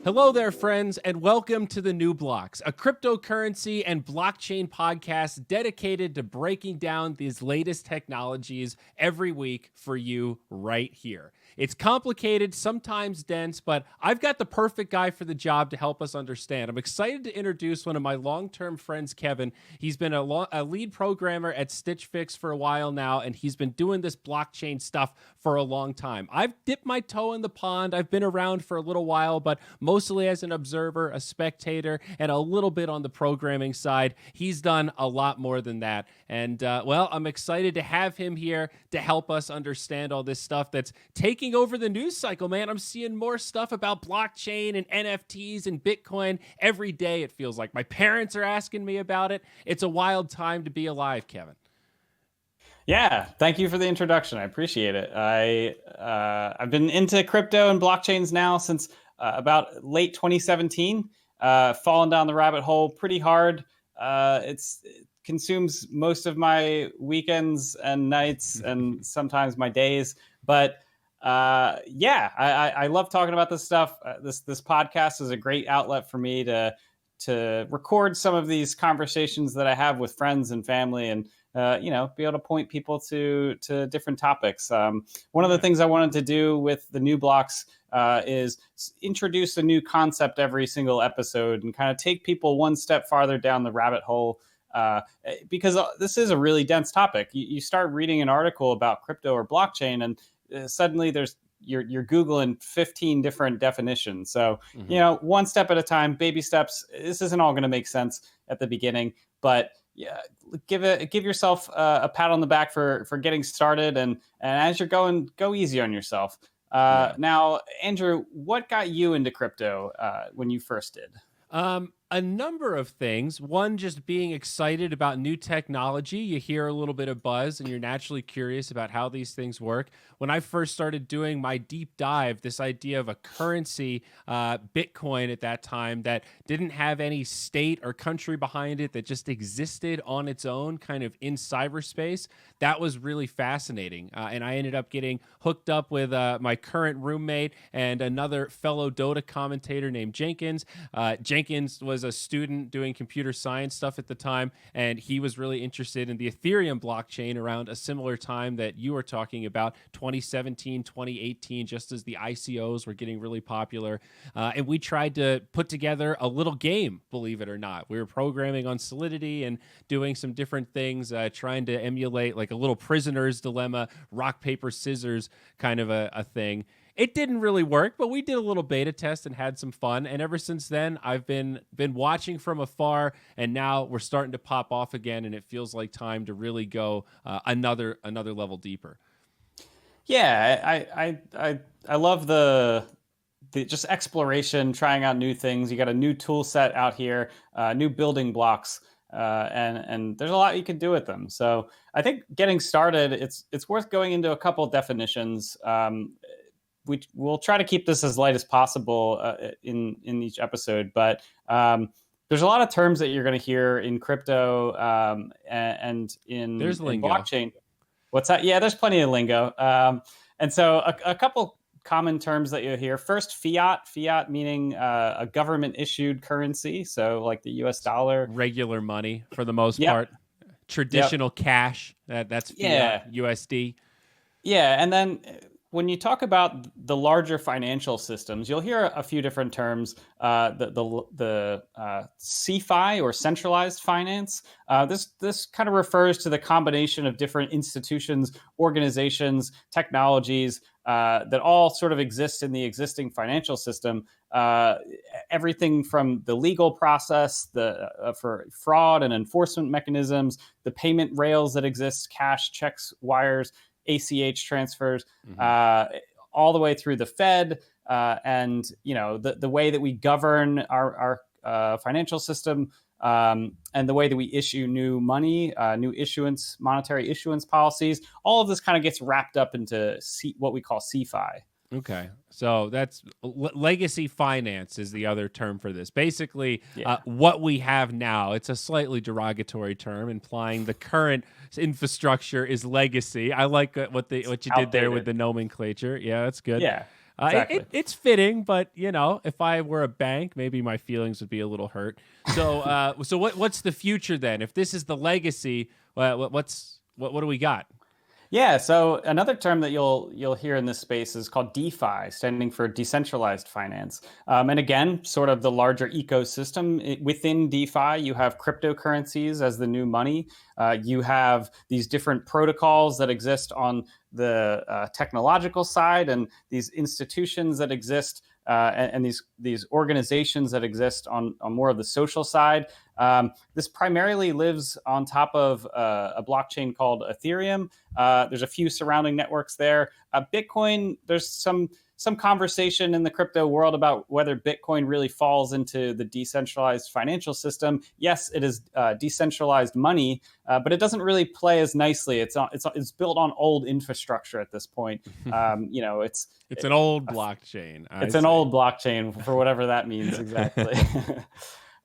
Hello there, friends, and welcome to the New Blocks, a cryptocurrency and blockchain podcast dedicated to breaking down these latest technologies every week for you right here. It's complicated, sometimes dense, but I've got the perfect guy for the job to help us understand. I'm excited to introduce one of my long-term friends, Kevin. He's been a lead programmer at Stitch Fix for a while now, and he's been doing this blockchain stuff for a long time. I've dipped my toe in the pond. I've been around for a little while, but mostly as an observer, a spectator, and a little bit on the programming side. He's done a lot more than that. And, I'm excited to have him here to help us understand all this stuff that's taking over the news cycle, man. I'm seeing more stuff about blockchain and NFTs and Bitcoin every day, it feels like. My parents are asking me about it. It's a wild time to be alive, Kevin. Yeah, thank you for the introduction. I appreciate it. I've been into crypto and blockchains now since about late 2017. Fallen down the rabbit hole pretty hard. It consumes most of my weekends and nights and sometimes my days. But I love talking about this stuff. This podcast is a great outlet for me to record some of these conversations that I have with friends and family, and be able to point people to different topics. One of the things I wanted to do with the New Blocks is introduce a new concept every single episode and kind of take people one step farther down the rabbit hole. Because this is a really dense topic. You start reading an article about crypto or blockchain, and suddenly you're Googling 15 different definitions. So, one step at a time, baby steps. This isn't all going to make sense at the beginning, but give yourself a pat on the back for getting started. And as you're going, go easy on yourself. Now, Andrew, what got you into crypto when you first did? A number of things. One, just being excited about new technology. You hear a little bit of buzz and you're naturally curious about how these things work. When I first started doing my deep dive, this idea of a currency, Bitcoin at that time, that didn't have any state or country behind it, that just existed on its own kind of in cyberspace, that was really fascinating. And I ended up getting hooked up with my current roommate and another fellow Dota commentator named Jenkins. Jenkins was a student doing computer science stuff at the time, and he was really interested in the Ethereum blockchain around a similar time that you were talking about, 2017, 2018, just as the ICOs were getting really popular. And we tried to put together a little game, believe it or not. We were programming on Solidity and doing some different things, trying to emulate like a little prisoner's dilemma, rock, paper, scissors kind of a thing. It didn't really work, but we did a little beta test and had some fun. And ever since then, I've been watching from afar, and now we're starting to pop off again, and it feels like time to really go another level deeper. Yeah, I love the just exploration, trying out new things. You got a new tool set out here, new building blocks, and there's a lot you can do with them. So I think getting started, it's worth going into a couple definitions. We'll try to keep this as light as possible in each episode, but there's a lot of terms that you're going to hear in crypto and in blockchain. What's that? Yeah, there's plenty of lingo. And so a couple common terms that you'll hear. First, fiat meaning a government issued currency. So like the US dollar. Regular money for the most part. Traditional cash. That's fiat, USD. Yeah, and then when you talk about the larger financial systems, you'll hear a few different terms. The CeFi or centralized finance. This kind of refers to the combination of different institutions, organizations, technologies that all sort of exist in the existing financial system. Everything from the legal process, for fraud and enforcement mechanisms, the payment rails that exist, cash, checks, wires, ACH transfers, all the way through the Fed, and the way that we govern our financial system, and the way that we issue new money, new issuance, monetary issuance policies. All of this kind of gets wrapped up into what we call CeFi. Okay, so that's legacy finance is the other term for this. Basically, what we have now, it's a slightly derogatory term implying the current infrastructure is legacy. I like what you did there with the nomenclature. Yeah, that's good. Yeah. Exactly. It's fitting, but if I were a bank, maybe my feelings would be a little hurt. So, what's the future then? If this is the legacy, what do we got? Yeah, so another term that you'll hear in this space is called DeFi, standing for decentralized finance. And again, sort of the larger ecosystem within DeFi, you have cryptocurrencies as the new money. You have these different protocols that exist on the technological side, and these institutions that exist, and these organizations that exist on more of the social side. This primarily lives on top of a blockchain called Ethereum. There's a few surrounding networks there. Bitcoin, there's some conversation in the crypto world about whether Bitcoin really falls into the decentralized financial system. Yes, it is decentralized money, but it doesn't really play as nicely. It's built on old infrastructure at this point. It's an old blockchain. It's an old blockchain for whatever that means exactly.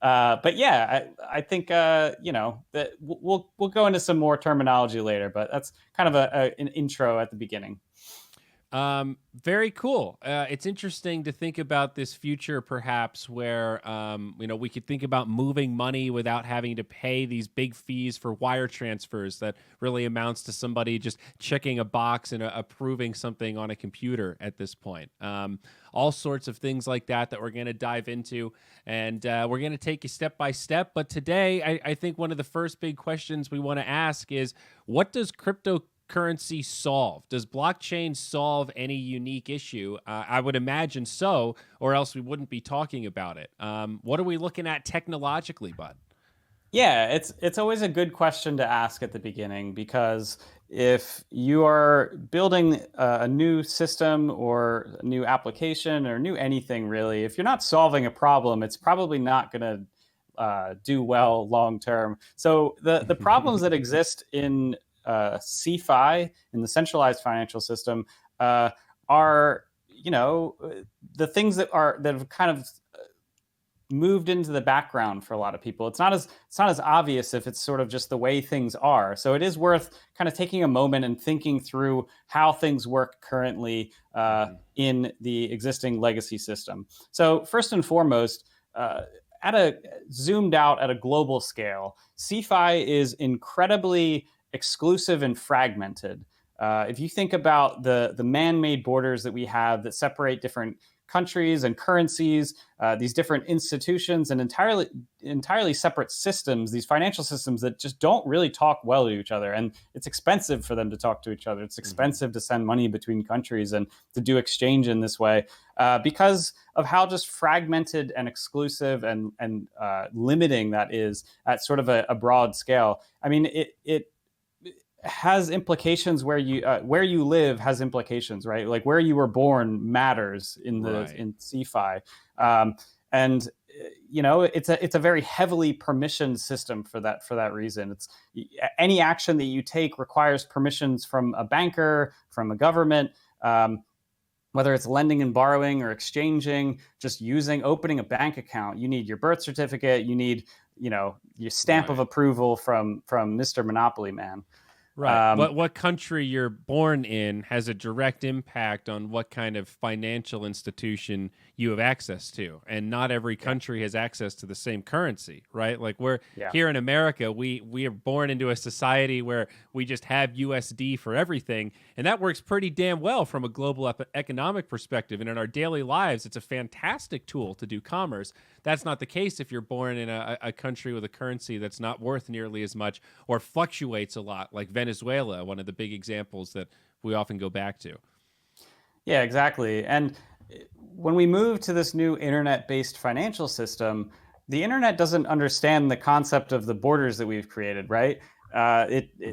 But yeah, I think that we'll go into some more terminology later, but that's kind of an intro at the beginning. Very cool. It's interesting to think about this future, perhaps, where we could think about moving money without having to pay these big fees for wire transfers that really amounts to somebody just checking a box and approving something on a computer at this point. All sorts of things like that we're going to dive into, and we're going to take you step by step. But today, I think one of the first big questions we want to ask is, what does cryptocurrency solve? Does blockchain solve any unique issue? I would imagine so, or else we wouldn't be talking about it. What are we looking at technologically, Bud? Yeah, it's always a good question to ask at the beginning, because if you are building a new system or a new application or new anything really, if you're not solving a problem, it's probably not going to do well long term. So the problems that exist in CeFi, in the centralized financial system, are the things that have kind of moved into the background for a lot of people. It's not as obvious if it's sort of just the way things are. So it is worth kind of taking a moment and thinking through how things work currently in the existing legacy system. So first and foremost, zoomed out at a global scale, CeFi is incredibly exclusive and fragmented. If you think about the man-made borders that we have that separate different countries and currencies, these different institutions and entirely separate systems, these financial systems that just don't really talk well to each other. And it's expensive for them to talk to each other. It's expensive to send money between countries and to do exchange in this way, because of how just fragmented and exclusive and limiting that is at sort of a broad scale. I mean, it has implications where you live has implications, right? Like where you were born matters in CeFi, and it's a very heavily permissioned system for that reason. It's any action that you take requires permissions from a banker, from a government, whether it's lending and borrowing or exchanging, just opening a bank account. You need your birth certificate. You need your stamp of approval from Mr. Monopoly Man. Right. What country you're born in has a direct impact on what kind of financial institution you have access to. And not every country has access to the same currency, right? Like here in America, we are born into a society where we just have USD for everything. And that works pretty damn well from a global economic perspective. And in our daily lives, it's a fantastic tool to do commerce. That's not the case if you're born in a country with a currency that's not worth nearly as much or fluctuates a lot, like Venezuela, one of the big examples that we often go back to. Yeah, exactly. And when we move to this new internet-based financial system, the internet doesn't understand the concept of the borders that we've created, right?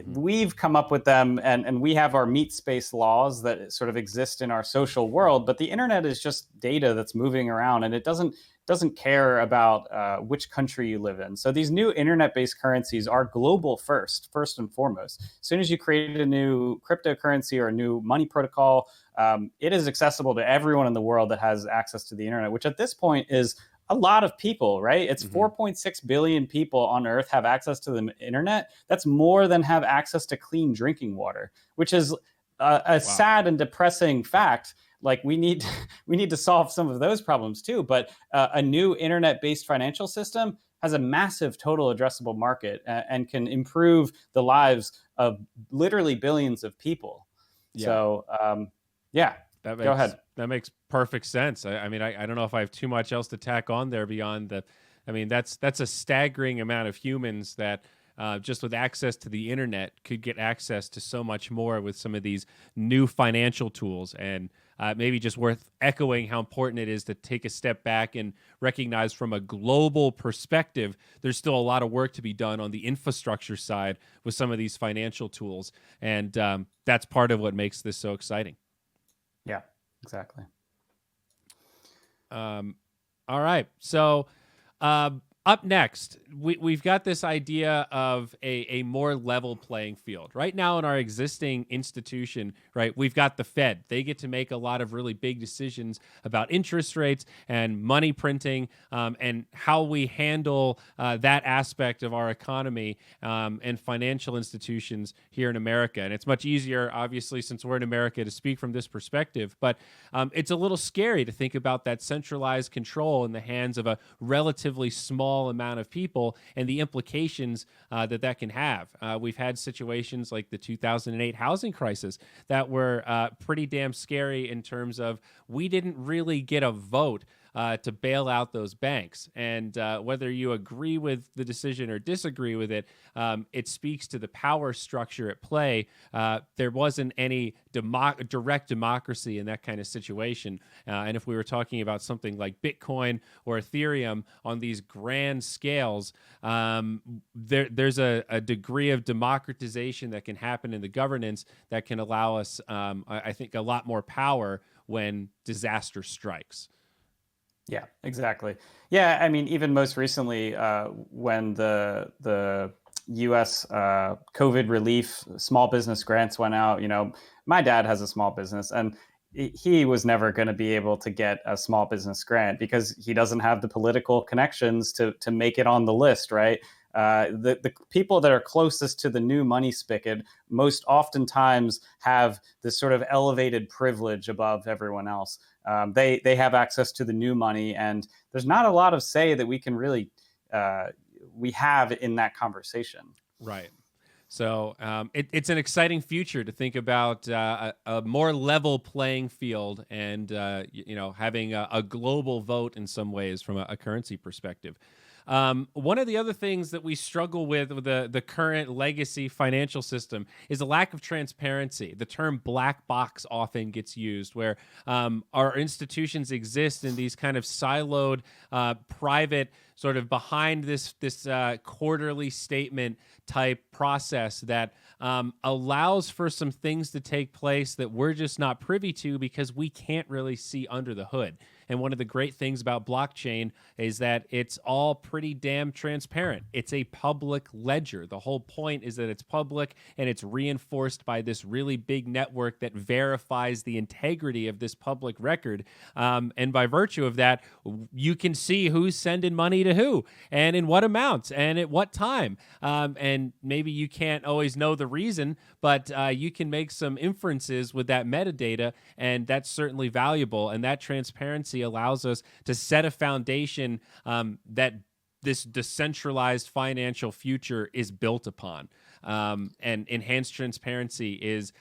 We've come up with them, and we have our meat space laws that sort of exist in our social world, but the internet is just data that's moving around, and it doesn't care about which country you live in. So these new internet-based currencies are global first and foremost. As soon as you create a new cryptocurrency or a new money protocol, it is accessible to everyone in the world that has access to the internet, which at this point is a lot of people, right? It's 4.6 billion people on Earth have access to the internet. That's more than have access to clean drinking water, which is a sad and depressing fact. like we need we need to solve some of those problems too. But a new internet-based financial system has a massive total addressable market and can improve the lives of literally billions of people. Yeah. So yeah, That go makes ahead. that makes perfect sense. I mean, I don't know if I have too much else to tack on there beyond the. I mean, that's a staggering amount of humans that just with access to the internet could get access to so much more with some of these new financial tools. And maybe just worth echoing how important it is to take a step back and recognize from a global perspective, there's still a lot of work to be done on the infrastructure side with some of these financial tools. And that's part of what makes this so exciting. Yeah, exactly. All right. So, up next, we've got this idea of a more level playing field. Right now, in our existing institution, right, we've got the Fed. They get to make a lot of really big decisions about interest rates and money printing and how we handle that aspect of our economy and financial institutions here in America. And it's much easier, obviously, since we're in America, to speak from this perspective. But it's a little scary to think about that centralized control in the hands of a relatively small amount of people and the implications that can have. We've had situations like the 2008 housing crisis that were pretty damn scary in terms of we didn't really get a vote to bail out those banks. And whether you agree with the decision or disagree with it, it speaks to the power structure at play. There wasn't any direct democracy in that kind of situation. And if we were talking about something like Bitcoin or Ethereum on these grand scales, there's a degree of democratization that can happen in the governance that can allow us, I think, a lot more power when disaster strikes. Yeah, exactly. Yeah, I mean, even most recently, when the U.S. COVID relief small business grants went out, my dad has a small business, and he was never going to be able to get a small business grant because he doesn't have the political connections to make it on the list, right? The people that are closest to the new money spigot most oftentimes have this sort of elevated privilege above everyone else. They have access to the new money, and there's not a lot of say that we can really we have in that conversation. Right. So it's an exciting future to think about a more level playing field and having a global vote in some ways from a currency perspective. One of the other things that we struggle with the current legacy financial system is a lack of transparency. The term black box often gets used, where our institutions exist in these kind of siloed, private, sort of behind this quarterly statement type process that allows for some things to take place that we're just not privy to because we can't really see under the hood. And one of the great things about blockchain is that it's all pretty damn transparent. It's a public ledger. The whole point is that it's public and it's reinforced by this really big network that verifies the integrity of this public record. And by virtue of that, you can see who's sending money to who and in what amounts and at what time. And maybe you can't always know the reason, but you can make some inferences with that metadata, and that's certainly valuable. And that transparency allows us to set a foundation that this decentralized financial future is built upon. And enhanced transparency is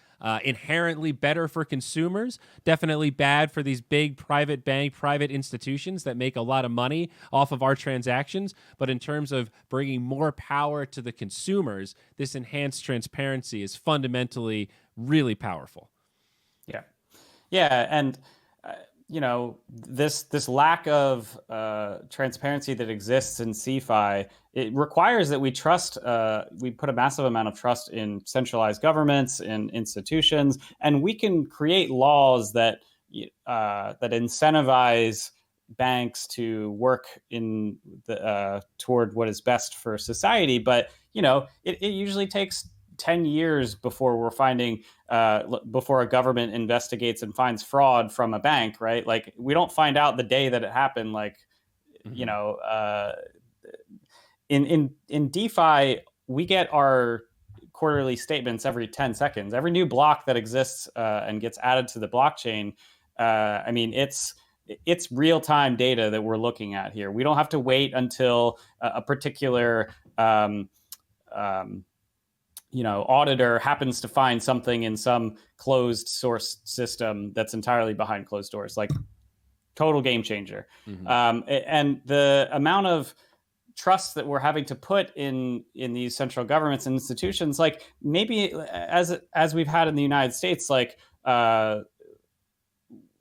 inherently better for consumers, definitely bad for these big private institutions that make a lot of money off of our transactions. But in terms of bringing more power to the consumers, this enhanced transparency is fundamentally really powerful. Yeah. Yeah. And, this lack of transparency that exists in CeFi, it requires that we put a massive amount of trust in centralized governments, in institutions, and we can create laws that incentivize banks to work in toward what is best for society. But it usually takes 10 years before we're finding before a government investigates and finds fraud from a bank, right? Like, we don't find out the day that it happened. Like, in DeFi, we get our quarterly statements every 10 seconds. Every new block that exists and gets added to the blockchain I mean, it's real time data that we're looking at here. We don't have to wait until a particular um, auditor happens to find something in some closed source system that's entirely behind closed doors. Like, total game changer. Hmm. And the amount of trust that we're having to put in these central governments and institutions, like maybe as we've had in the United States, like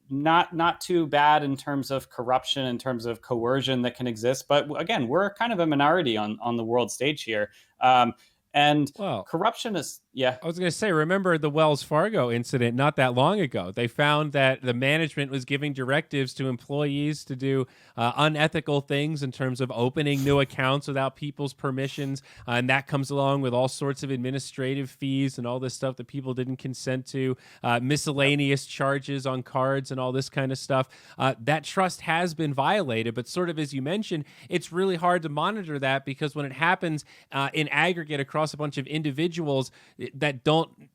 not too bad in terms of corruption, in terms of coercion that can exist. But again, we're kind of a minority on the world stage here. And Well, corruption is, yeah. I was going to say, remember the Wells Fargo incident not that long ago? They found that the management was giving directives to employees to do unethical things in terms of opening new accounts without people's permissions. And that comes along with all sorts of administrative fees and all this stuff that people didn't consent to, miscellaneous charges on cards and all this kind of stuff. That trust has been violated. But sort of as you mentioned, it's really hard to monitor that because when it happens in aggregate across a bunch of individuals that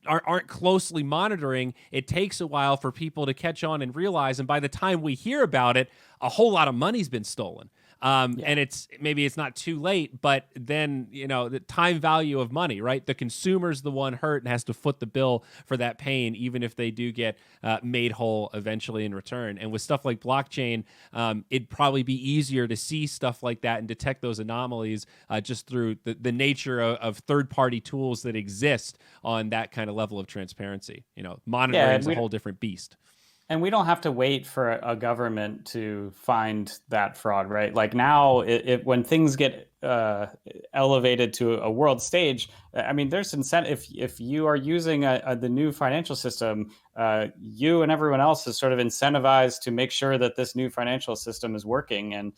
aren't closely monitoring, it takes a while for people to catch on and realize. And by the time we hear about it, a whole lot of money's been stolen. And maybe it's not too late, but then, the time value of money, right? The consumer's the one hurt and has to foot the bill for that pain, even if they do get made whole eventually in return. And with stuff like blockchain, it'd probably be easier to see stuff like that and detect those anomalies just through the nature of third-party tools that exist on that kind of level of transparency. Monitoring is a whole different beast. And we don't have to wait for a government to find that fraud, right? Like now, when things get elevated to a world stage, I mean, there's incentive. If you are using the new financial system, you and everyone else is sort of incentivized to make sure that this new financial system is working. And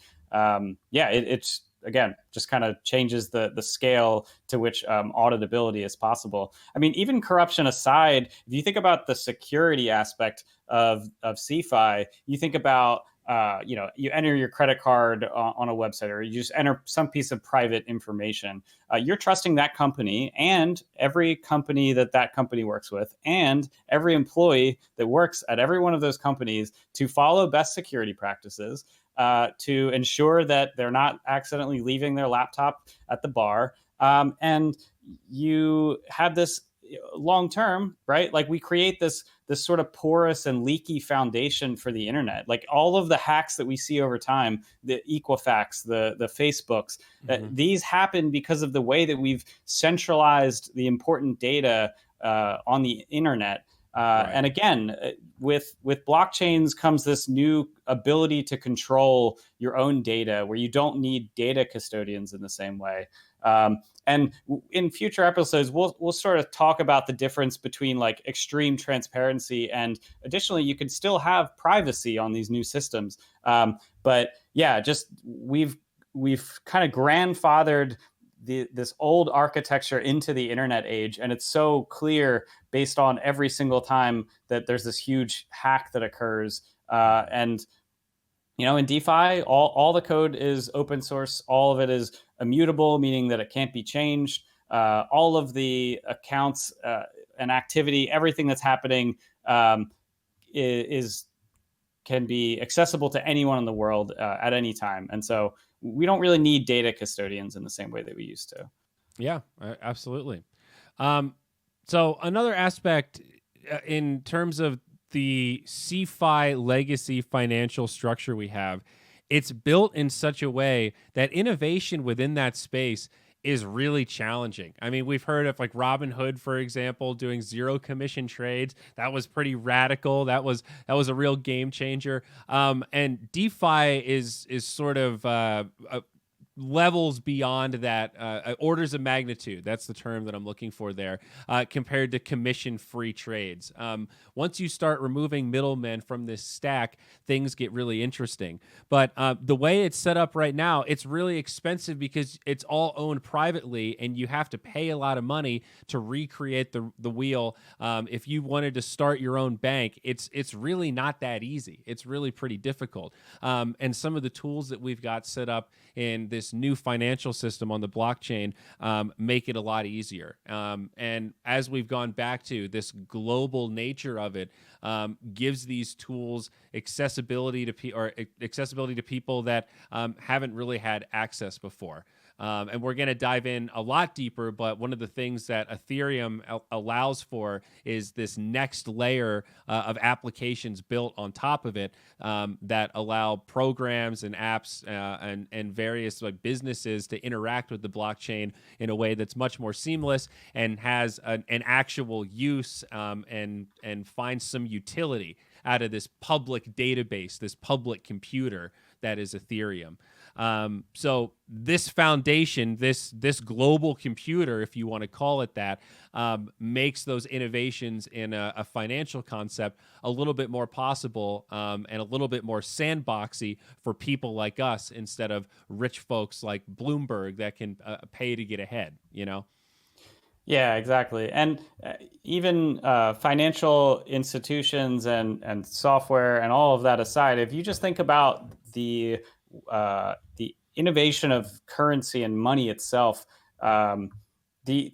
it's again just kind of changes the scale to which auditability is possible. I mean, even corruption aside, if you think about the security aspect of CeFi, you think about you enter your credit card on a website, or you just enter some piece of private information. You're trusting that company and every company that company works with, and every employee that works at every one of those companies to follow best security practices, to ensure that they're not accidentally leaving their laptop at the bar. And you have this long term, right? Like, we create this sort of porous and leaky foundation for the internet. Like, all of the hacks that we see over time, the Equifax, the Facebooks, these happen because of the way that we've centralized the important data on the internet. Right. And again, with blockchains comes this new ability to control your own data, where you don't need data custodians in the same way. And in future episodes, we'll sort of talk about the difference between like extreme transparency and, additionally, you can still have privacy on these new systems. But yeah, just we've kind of grandfathered this old architecture into the internet age, and it's so clear based on every single time that there's this huge hack that occurs. And in DeFi, all the code is open source. All of it is immutable, meaning that it can't be changed. All of the accounts and activity, everything that's happening can be accessible to anyone in the world at any time. And so we don't really need data custodians in the same way that we used to. Yeah, absolutely. So another aspect in terms of the CeFi legacy financial structure we have, it's built in such a way that innovation within that space is really challenging. I mean, we've heard of like Robinhood, for example, doing zero commission trades. That was pretty radical. That was a real game changer. And DeFi is sort of levels beyond that, orders of magnitude. That's the term that I'm looking for there, compared to commission-free trades. Once you start removing middlemen from this stack, things get really interesting. But the way it's set up right now, it's really expensive because it's all owned privately, and you have to pay a lot of money to recreate the wheel. If you wanted to start your own bank, it's really not that easy. It's really pretty difficult. And some of the tools that we've got set up in this this new financial system on the blockchain make it a lot easier. And as we've gone back to this global nature of it, gives these tools accessibility to people that haven't really had access before. And we're going to dive in a lot deeper, but one of the things that Ethereum allows for is this next layer of applications built on top of it that allow programs and apps and various like businesses to interact with the blockchain in a way that's much more seamless and has an actual use and finds some utility out of this public database, this public computer that is Ethereum. So this foundation, this global computer, if you want to call it that, makes those innovations in a financial concept a little bit more possible and a little bit more sandboxy for people like us instead of rich folks like Bloomberg that can pay to get ahead, you know? Yeah, exactly. And even financial institutions and software and all of that aside, if you just think about the innovation of currency and money itself, the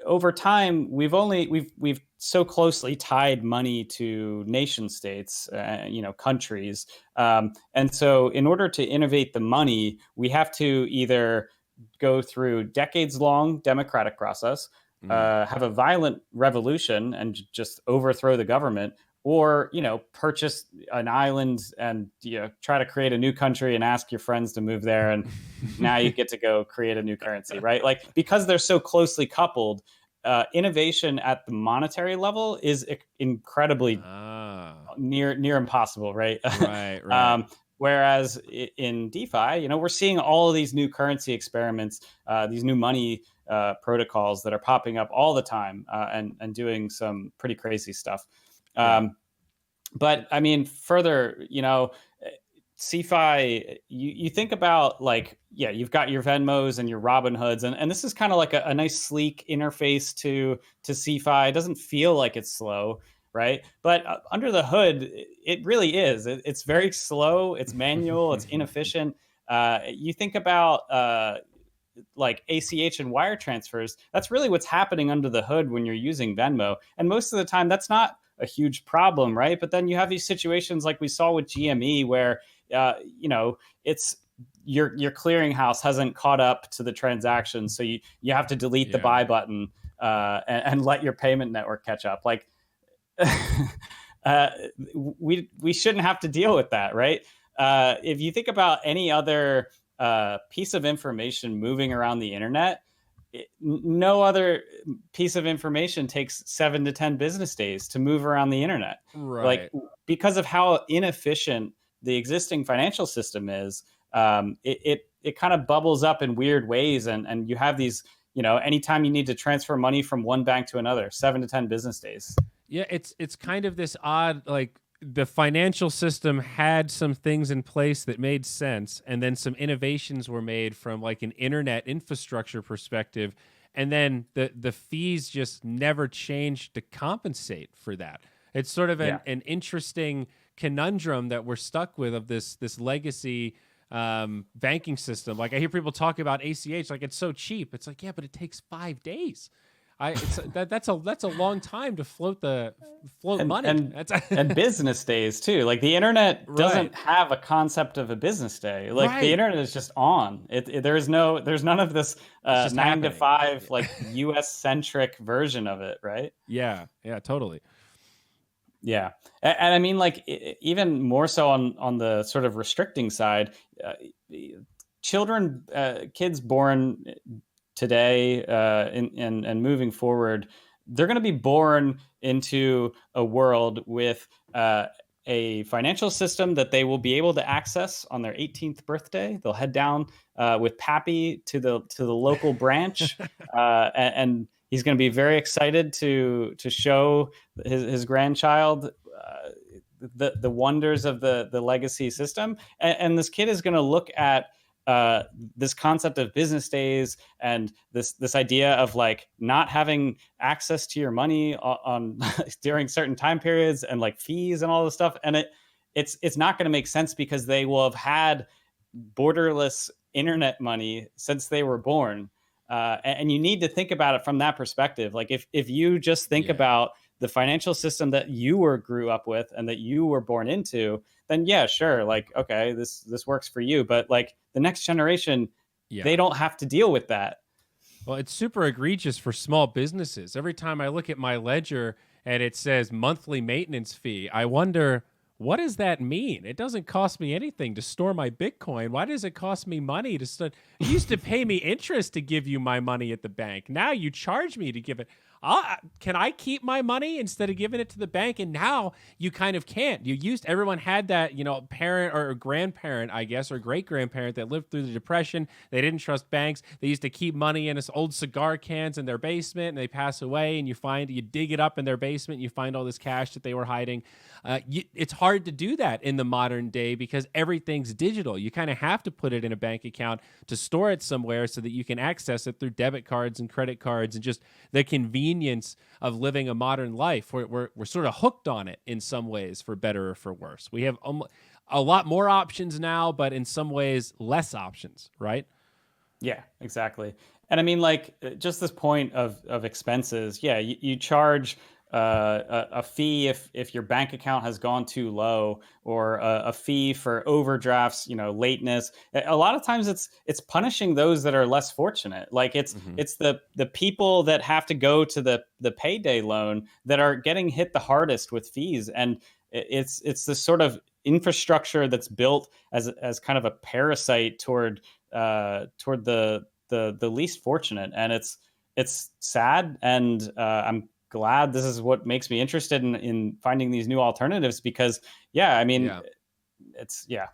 over time we've so closely tied money to nation states, countries, and so in order to innovate the money, we have to either go through decades-long democratic process, have a violent revolution and just overthrow the government, or purchase an island and try to create a new country and ask your friends to move there, and now you get to go create a new currency, right? Like, because they're so closely coupled, innovation at the monetary level is incredibly near impossible, right? Right. Whereas in DeFi, we're seeing all of these new currency experiments, these new money protocols that are popping up all the time, and doing some pretty crazy stuff. But I mean, further, CeFi, you think about, like, you've got your Venmos and your Robinhoods, and this is kind of like a nice sleek interface to CeFi. It doesn't feel like it's slow, right? But under the hood, it really is. It's very slow. It's manual. It's inefficient. You think about like ACH and wire transfers. That's really what's happening under the hood when you're using Venmo. And most of the time, that's not a huge problem, right? But then you have these situations like we saw with GME where, it's your clearinghouse hasn't caught up to the transaction. So you have to delete the buy button and let your payment network catch up. Like, we shouldn't have to deal with that, right? If you think about any other piece of information moving around the internet, no other piece of information takes 7 to 10 business days to move around the internet. Right. Like, because of how inefficient the existing financial system is, it kind of bubbles up in weird ways. And you have these, anytime you need to transfer money from one bank to another, 7 to 10 business days. Yeah, it's kind of this odd, like, the financial system had some things in place that made sense, and then some innovations were made from like an internet infrastructure perspective, and then the fees just never changed to compensate for that. It's sort of an interesting conundrum that we're stuck with of this legacy banking system. Like, I hear people talk about ACH like it's so cheap. It's like, yeah, but it takes 5 days. That's a long time to float money and business days too. Like, the internet doesn't have a concept of a business day. Like, the internet is just on. There's none of this 9 to 5 like US centric version of it, right? Yeah, totally. Yeah, and I mean, like, even more so on the sort of restricting side, kids born today and moving forward, they're going to be born into a world with a financial system that they will be able to access on their 18th birthday. They'll head down with Pappy to the local branch, and he's going to be very excited to show his grandchild the wonders of the legacy system. And this kid is going to look at this concept of business days and this idea of, like, not having access to your money on during certain time periods, and like fees and all this stuff. And it's not going to make sense because they will have had borderless internet money since they were born. And you need to think about it from that perspective. Like if you just think Yeah. about the financial system that grew up with and that you were born into, then yeah, sure, like okay, this works for you. But like the next generation, they Yeah. don't have to deal with that. Well, it's super egregious for small businesses. Every time I look at my ledger and it says monthly maintenance fee, I wonder, what does that mean? It doesn't cost me anything to store my Bitcoin. Why does it cost me money to store? You used to pay me interest to give you my money at the bank. Now you charge me to give it. Can I keep my money instead of giving it to the bank? And now you kind of can't. Everyone had that, parent or grandparent, I guess, or great grandparent that lived through the Depression. They didn't trust banks. They used to keep money in this old cigar cans in their basement, and they pass away, and you dig it up in their basement, and you find all this cash that they were hiding. It's hard to do that in the modern day because everything's digital. You kind of have to put it in a bank account to store it somewhere so that you can access it through debit cards and credit cards, and just the convenience of living a modern life. We're sort of hooked on it in some ways, for better or for worse. We have a lot more options now, but in some ways less options, right? Yeah, exactly. And I mean, like, just this point of expenses. Yeah, you charge a fee if your bank account has gone too low, or a fee for overdrafts, lateness. A lot of times, it's punishing those that are less fortunate. Like Hmm. it's the people that have to go to the payday loan that are getting hit the hardest with fees, and it's this sort of infrastructure that's built as kind of a parasite toward the least fortunate. And it's sad. And I'm glad this is what makes me interested in finding these new alternatives, because yeah, I mean, Yeah. it's yeah.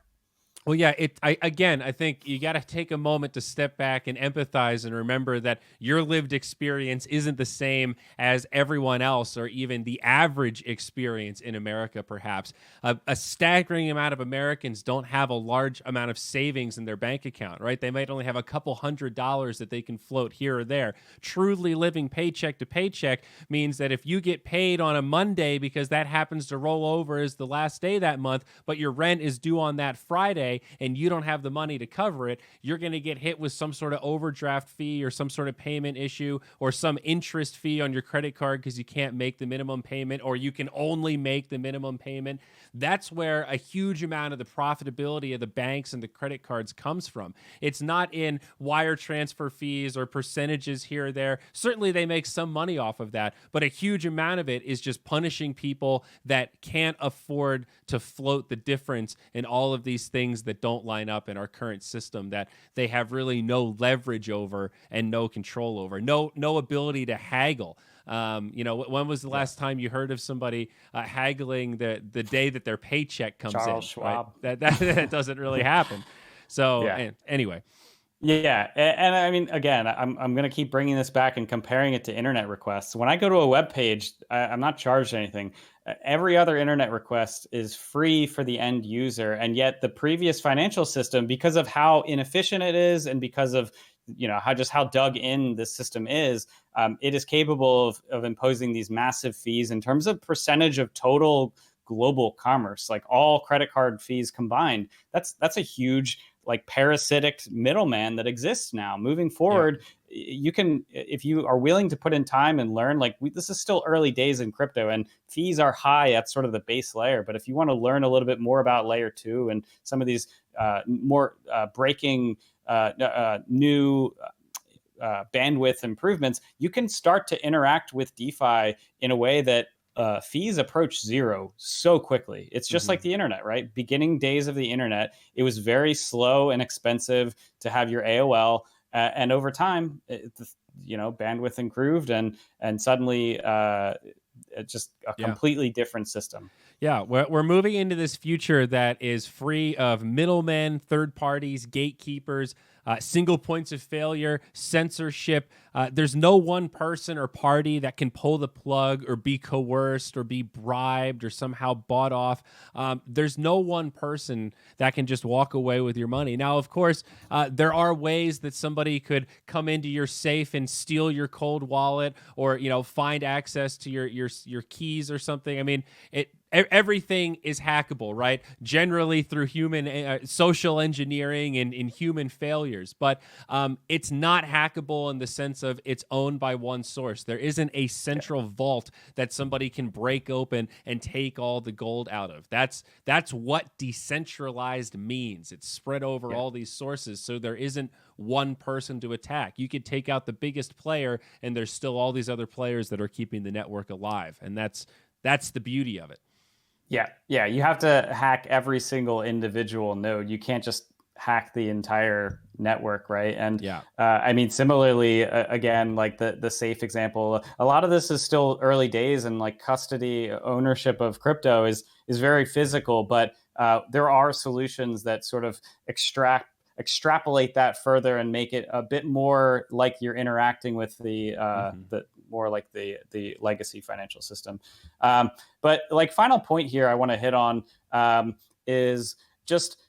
Well, yeah, I think you got to take a moment to step back and empathize and remember that your lived experience isn't the same as everyone else, or even the average experience in America, perhaps. A staggering amount of Americans don't have a large amount of savings in their bank account, right? They might only have a couple $100s that they can float here or there. Truly living paycheck to paycheck means that if you get paid on a Monday because that happens to roll over as the last day that month, but your rent is due on that Friday, and you don't have the money to cover it, you're going to get hit with some sort of overdraft fee or some sort of payment issue or some interest fee on your credit card because you can't make the minimum payment, or you can only make the minimum payment. That's where a huge amount of the profitability of the banks and the credit cards comes from. It's not in wire transfer fees or percentages here or there. Certainly they make some money off of that, but a huge amount of it is just punishing people that can't afford to float the difference in all of these things that don't line up in our current system, that they have really no leverage over and no control over, no ability to haggle. When was the Yeah. last time you heard of somebody haggling the day that their paycheck comes Charles in? Right, Schwab. that doesn't really happen. So, Yeah. anyway, Yeah, and I mean, again, I'm going to keep bringing this back and comparing it to internet requests. When I go to a web page, I'm not charged anything. Every other internet request is free for the end user, and yet the previous financial system, because of how inefficient it is, and because of how dug in the system is, it is capable of imposing these massive fees in terms of percentage of total global commerce, like all credit card fees combined. That's a huge, like, parasitic middleman that exists now. Moving yeah, forward, you can, if you are willing to put in time and learn, like, this is still early days in crypto, and fees are high at sort of the base layer. But if you want to learn a little bit more about layer two and some of these more breaking new bandwidth improvements, you can start to interact with DeFi in a way that fees approach zero so quickly. It's just hmm like the internet, right? Beginning days of the internet, it was very slow and expensive to have your AOL, and over time, bandwidth improved, and suddenly, it's just a yeah. completely different system. Yeah, we're moving into this future that is free of middlemen, third parties, gatekeepers, single points of failure, censorship. There's no one person or party that can pull the plug or be coerced or be bribed or somehow bought off. There's no one person that can just walk away with your money. Now, of course, there are ways that somebody could come into your safe and steal your cold wallet, or find access to your keys or something. I mean, everything is hackable, right? Generally through human social engineering and in human failures, but it's not hackable in the sense of it's owned by one source. There isn't a central vault that somebody can break open and take all the gold out of. That's what decentralized means. It's spread over all these sources, so there isn't one person to attack. You could take out the biggest player, and there's still all these other players that are keeping the network alive, and that's the beauty of it. Yeah. You have to hack every single individual node. You can't just hack the entire network, right? And I mean, similarly, again, like the safe example, a lot of this is still early days, and like custody ownership of crypto is very physical, but there are solutions that sort of extrapolate that further and make it a bit more like you're interacting with the more like the legacy financial system. But like final point here I want to hit on is just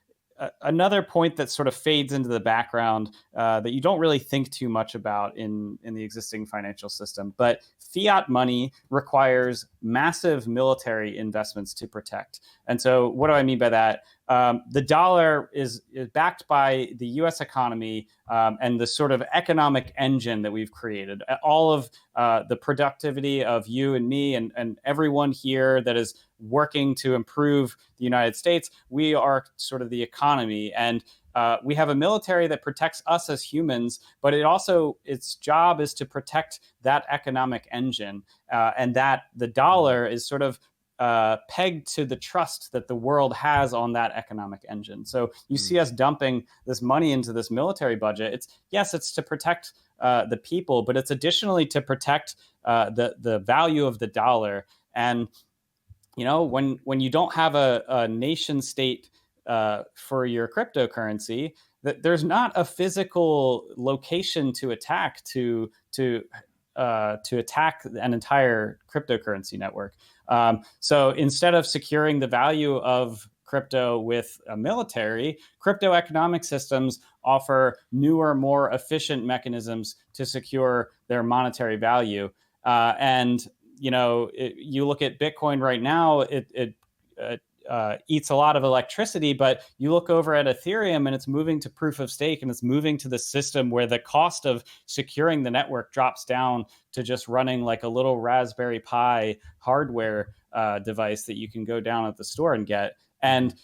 another point that sort of fades into the background that you don't really think too much about in the existing financial system. But fiat money requires massive military investments to protect. And so what do I mean by that? The dollar is backed by the U.S. economy and the sort of economic engine that we've created. All of the productivity of you and me and everyone here that is working to improve the United States, we are sort of the economy. And we have a military that protects us as humans, but its job is to protect that economic engine, and that the dollar is sort of pegged to the trust that the world has on that economic engine. So you see us dumping this money into this military budget. It's to protect the people, but it's additionally to protect the value of the dollar. And when you don't have a nation state for your cryptocurrency, that there's not a physical location to attack to attack an entire cryptocurrency network. So instead of securing the value of crypto with a military, crypto economic systems offer newer, more efficient mechanisms to secure their monetary value. And you look at Bitcoin right now, it eats a lot of electricity, but you look over at Ethereum and it's moving to proof of stake, and it's moving to the system where the cost of securing the network drops down to just running like a little Raspberry Pi hardware device that you can go down at the store and get. And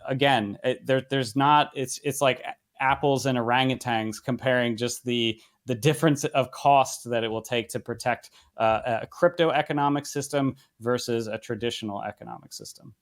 again, it's like apples and orangutans comparing just the difference of cost that it will take to protect a crypto economic system versus a traditional economic system.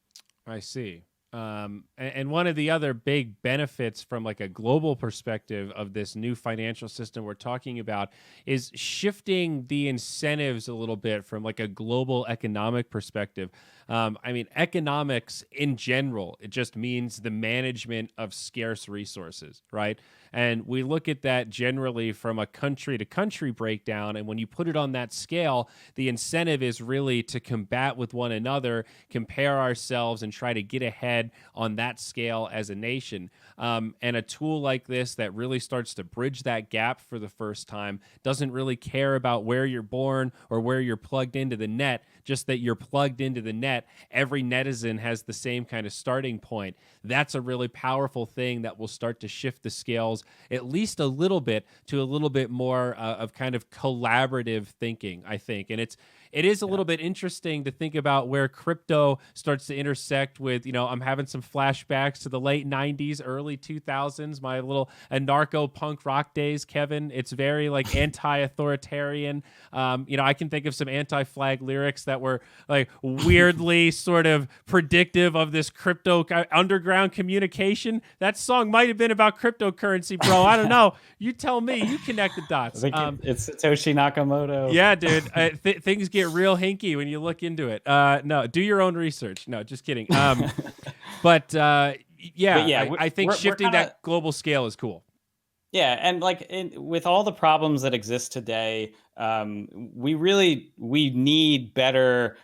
I see. And one of the other big benefits from like a global perspective of this new financial system we're talking about is shifting the incentives a little bit from like a global economic perspective. I mean, economics in general, it just means the management of scarce resources, right? And we look at that generally from a country to country breakdown. And when you put it on that scale, the incentive is really to combat with one another, compare ourselves, and try to get ahead on that scale as a nation. And a tool like this that really starts to bridge that gap for the first time doesn't really care about where you're born or where you're plugged into the net, just that you're plugged into the net. Every netizen has the same kind of starting point. That's a really powerful thing that will start to shift the scales at least a little bit to a little bit more of kind of collaborative thinking, I think. And it is a little bit interesting to think about where crypto starts to intersect with, I'm having some flashbacks to the late 90s, early 2000s, my little anarcho punk rock days, Kevin. It's very like anti-authoritarian. I can think of some anti-flag lyrics that were like weirdly sort of predictive of this crypto underground communication. That song might have been about cryptocurrency, bro. I don't know. You tell me. You connect the dots. I think it's Satoshi Nakamoto. Yeah, dude. Things get real hinky when you look into it. No, do your own research. No, just kidding. I think shifting that global scale is cool. Yeah, and with all the problems that exist today, we need better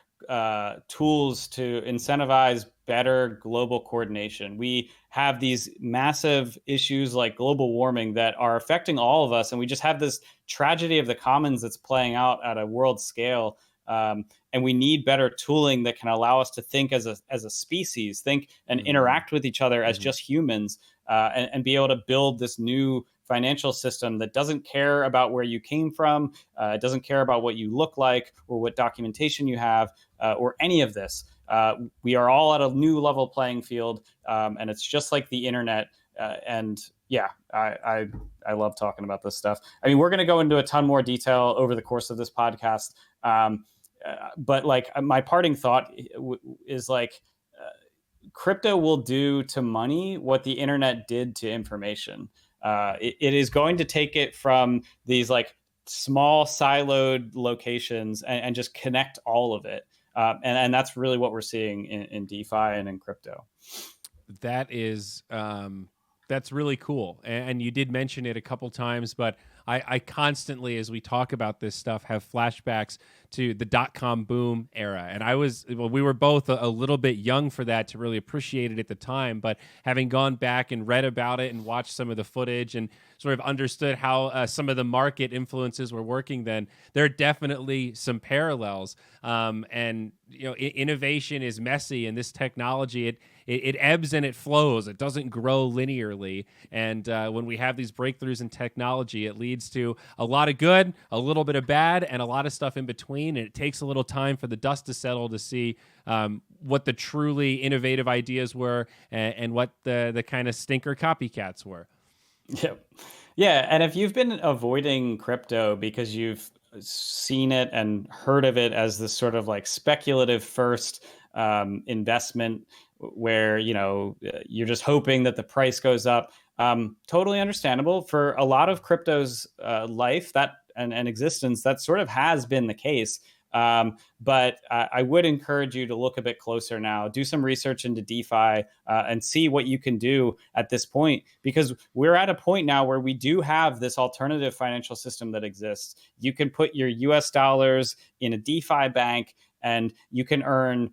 tools to incentivize better global coordination. We have these massive issues like global warming that are affecting all of us, and we just have this tragedy of the commons that's playing out at a world scale. And we need better tooling that can allow us to think as a species, think and interact with each other as just humans, and be able to build this new financial system that doesn't care about where you came from, doesn't care about what you look like or what documentation you have, or any of this. We are all at a new level playing field, and it's just like the internet. And yeah, I love talking about this stuff. I mean, we're going to go into a ton more detail over the course of this podcast. But like my parting thought is like, crypto will do to money what the internet did to information. It is going to take it from these like small siloed locations and just connect all of it. And that's really what we're seeing in DeFi and in crypto. That is that's really cool. And you did mention it a couple times, but I constantly, as we talk about this stuff, have flashbacks to the .com boom era. And we were both a little bit young for that to really appreciate it at the time. But having gone back and read about it and watched some of the footage and sort of understood how some of the market influences were working then, there are definitely some parallels. And, innovation is messy, and this technology, it ebbs and it flows. It doesn't grow linearly. And when we have these breakthroughs in technology, it leads to a lot of good, a little bit of bad, and a lot of stuff in between. And it takes a little time for the dust to settle to see what the truly innovative ideas were, and what the kind of stinker copycats were. Yep. Yeah. And if you've been avoiding crypto because you've seen it and heard of it as this sort of like speculative first investment where, you're just hoping that the price goes up, totally understandable. For a lot of crypto's life that and existence, that sort of has been the case. But I would encourage you to look a bit closer now, do some research into DeFi, and see what you can do at this point, because we're at a point now where we do have this alternative financial system that exists. You can put your US dollars in a DeFi bank and you can earn,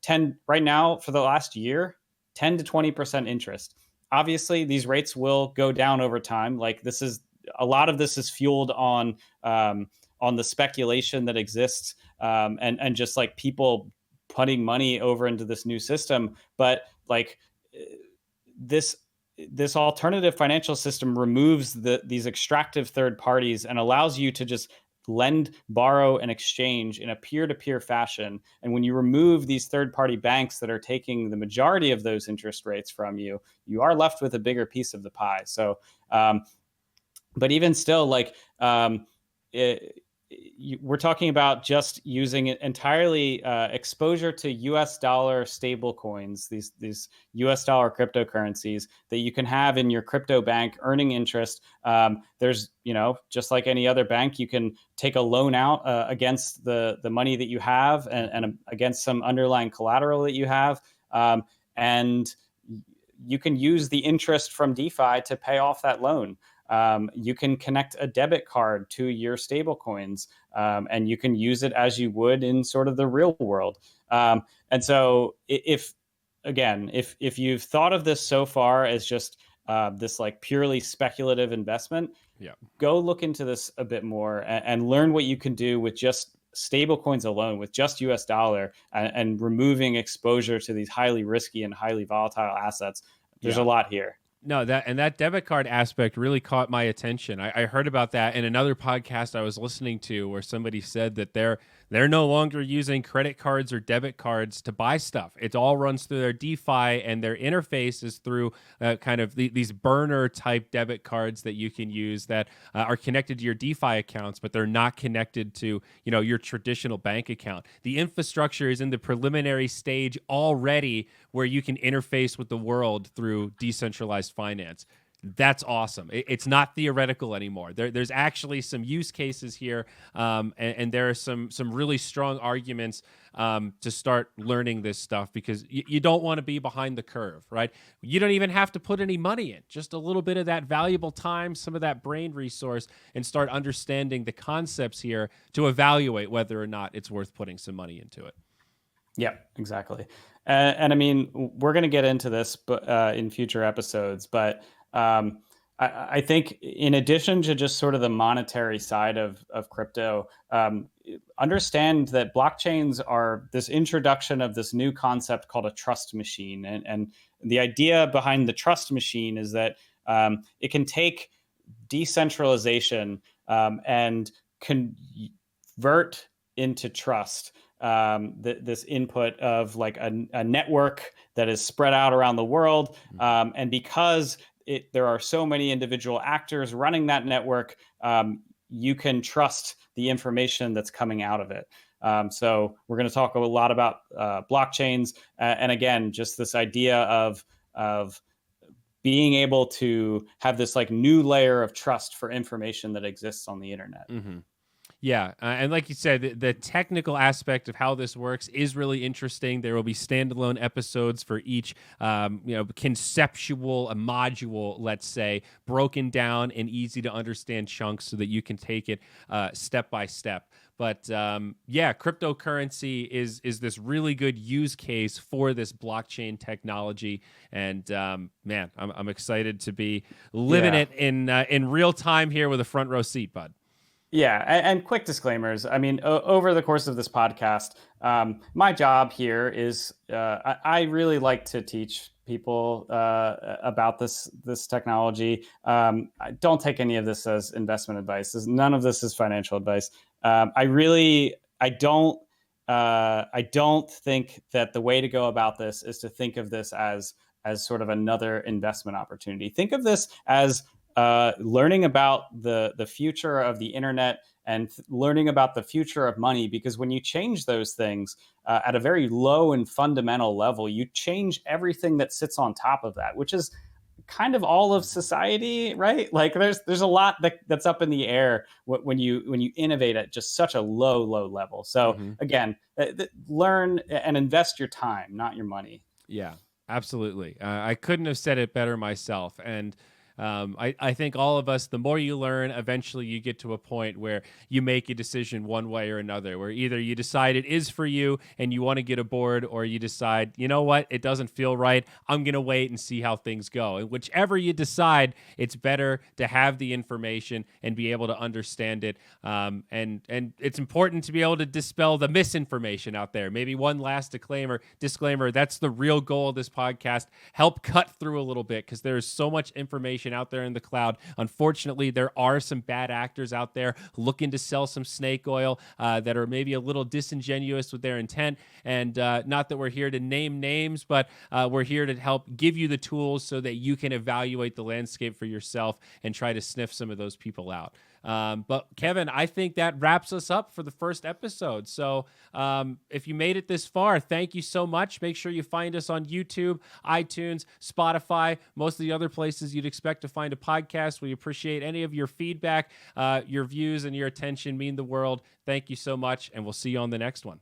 10 right now for the last year, 10 to 20% interest. Obviously, these rates will go down over time. Like a lot of this is fueled on the speculation that exists, and just like people putting money over into this new system. But like this alternative financial system removes these extractive third parties and allows you to just lend, borrow, and exchange in a peer-to-peer fashion. And when you remove these third-party banks that are taking the majority of those interest rates from you, you are left with a bigger piece of the pie. So, but even still, like, we're talking about just using it entirely exposure to US dollar stable coins, these US dollar cryptocurrencies that you can have in your crypto bank earning interest. There's, just like any other bank, you can take a loan out against the money that you have and against some underlying collateral that you have. And you can use the interest from DeFi to pay off that loan. You can connect a debit card to your stable coins, and you can use it as you would in sort of the real world. And so if you've thought of this so far as just this like purely speculative investment, go look into this a bit more and learn what you can do with just stable coins alone, with just US dollar, and removing exposure to these highly risky and highly volatile assets. There's a lot here. No, that debit card aspect really caught my attention. I heard about that in another podcast I was listening to, where somebody said that they're no longer using credit cards or debit cards to buy stuff. It all runs through their DeFi, and their interface is through kind of these burner type debit cards that you can use that are connected to your DeFi accounts, but they're not connected to your traditional bank account. The infrastructure is in the preliminary stage already, where you can interface with the world through decentralized finance. That's awesome. It's not theoretical anymore. There's actually some use cases here, and there are some really strong arguments to start learning this stuff, because you don't want to be behind the curve, right? You don't even have to put any money in, just a little bit of that valuable time, some of that brain resource, and start understanding the concepts here to evaluate whether or not it's worth putting some money into it. Yeah, exactly. And I mean, we're going to get into this in future episodes, but I think in addition to just sort of the monetary side of crypto, understand that blockchains are this introduction of this new concept called a trust machine. And the idea behind the trust machine is that it can take decentralization and convert into trust this input of like a network that is spread out around the world. And because there are so many individual actors running that network, you can trust the information that's coming out of it. So we're going to talk a lot about blockchains, and again, just this idea of being able to have this like new layer of trust for information that exists on the internet. Mm-hmm. Yeah, and like you said, the technical aspect of how this works is really interesting. There will be standalone episodes for each, conceptual module, let's say, broken down in easy to understand chunks so that you can take it step by step. But yeah, cryptocurrency is this really good use case for this blockchain technology, and man, I'm excited to be living it in real time here with a front row seat, bud. Yeah, and quick disclaimers. I mean, over the course of this podcast, my job here is I really like to teach people about this technology. Don't take any of this as investment advice. None of this is financial advice. I don't think that the way to go about this is to think of this as sort of another investment opportunity. Think of this as learning about the future of the internet and learning about the future of money, because when you change those things at a very low and fundamental level, you change everything that sits on top of that, which is kind of all of society, right? Like there's a lot that's up in the air when you innovate at just such a low level. So again, learn and invest your time, not your money. Yeah, absolutely. I couldn't have said it better myself. And I think all of us, the more you learn, eventually you get to a point where you make a decision one way or another, where either you decide it is for you and you want to get aboard, or you decide, you know what, it doesn't feel right, I'm going to wait and see how things go. And whichever you decide, it's better to have the information and be able to understand it. And it's important to be able to dispel the misinformation out there. Maybe one last disclaimer, that's the real goal of this podcast, help cut through a little bit, because there is so much information out there in the cloud. Unfortunately, there are some bad actors out there looking to sell some snake oil that are maybe a little disingenuous with their intent. And not that we're here to name names, but we're here to help give you the tools so that you can evaluate the landscape for yourself and try to sniff some of those people out. But Kevin, I think that wraps us up for the first episode. So if you made it this far, thank you so much. Make sure you find us on YouTube, iTunes, Spotify, most of the other places you'd expect to find a podcast. We appreciate any of your feedback. Your views and your attention mean the world. Thank you so much, and we'll see you on the next one.